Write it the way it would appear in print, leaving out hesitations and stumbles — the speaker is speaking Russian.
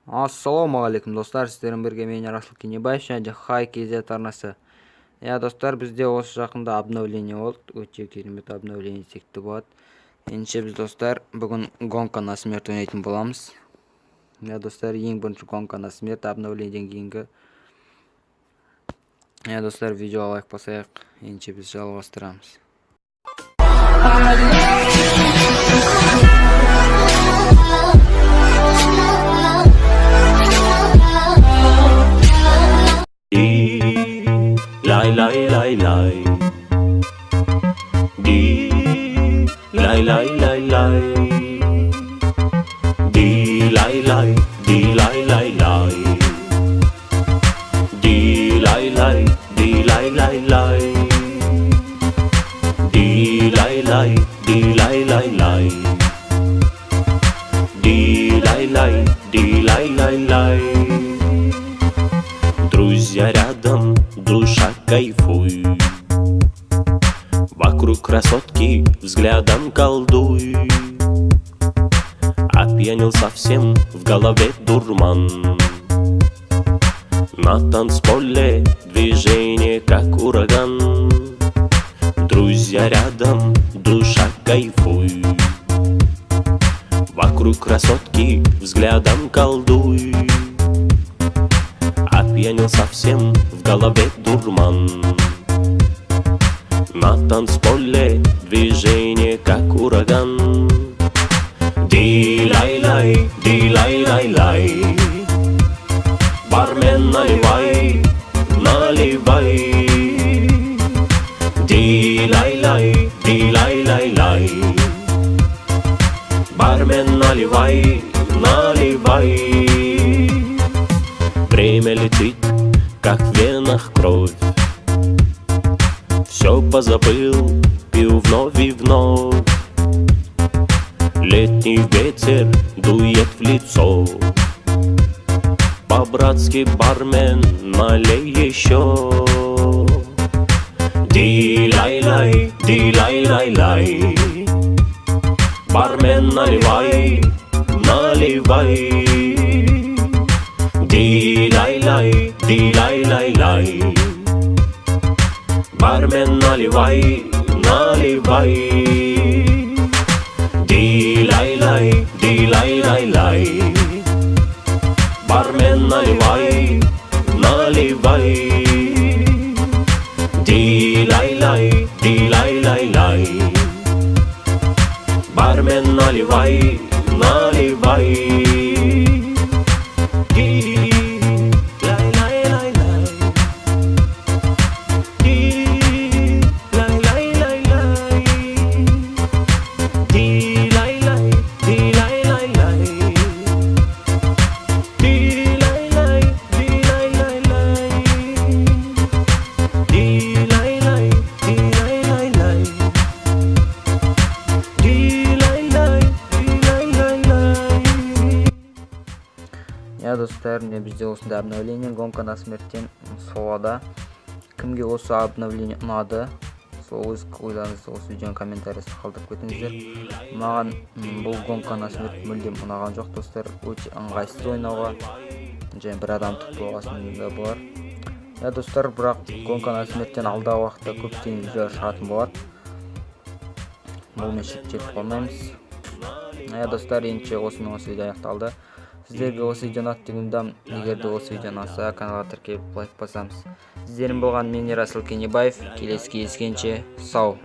Assalomu alaykum do'stlar, sizlarga birga men Rasul Kenebаев және Хай KZ арнасы. Достар, бізде осы жақында обновление болды. Өте керемет обновление секті болады. Ендеше біз достар, бүгін гонка на смерть ойнайтын боламыз. Достар, ең бірінші гонка на смерть обновлениеден кейінгі. Достар, видео лайк басайық. Ендеше біз жалғастырамыз. Lay lay lay lay. Di lay lay, di lay lay lay. Di lay lay, di lay lay lay. Di lay lay, di lay lay lay. Di lay lay, di lay lay lay. Друзья рядом, душа кайфуй. Вокруг красотки взглядом колдуй. Опьянел совсем, в голове дурман. На танцполе движение как ураган. Друзья рядом, душа кайфуй. Вокруг красотки взглядом колдуй. Опьянел совсем, в голове дурман. На танцполе движение как ураган. Ди-лай-лай, ди-лай-лай-лай. Бармен, наливай, наливай. Ди-лай-лай, ди-лай-лай-лай. Бармен, наливай, наливай. Время летит, как в венах кровь. Все позабыл, пил вновь и вновь. Летний ветер дует в лицо. По-братски, бармен, налей еще. Ди-лай-лай, ди-лай-лай-лай. Бармен, наливай, наливай. Ди-лай-лай, ди-лай-лай-лай. Бармен, наливай, наливай. Ди-лай-лай, ди-лай-лай-лай. Бармен, наливай, наливай. Ди-лай-лай, ди-лай-лай-лай. Бармен, наливай, наливай. Достар, бізде осындай обновление гонка на смерттен солада. Кімге осы обновление ұнады, сол өз ойларыңызды осы видеоның комментариясына қалдырып кетіңіздер. Маған бұл гонка на смерть мүлдем ұнаған жоқ достар. Өте ыңғайсыз ойнауға, және бір адамдық болғасында болар. Достар, бірақ гонка на смерттен алдағы уақытта көптеген видео шығатын болады. Бұлмен шектеліп қалмаймыз. Достар, ендеше осымен осы видео аяқталды. Сіздерге осы видеоны ұнады деп ойлаймын. Егер де осы видеоны ұнаса, каналға тіркеліп лайк басамыз. Сіздермен болған мен Расул Кенебаев. Келесі кездескенше сау.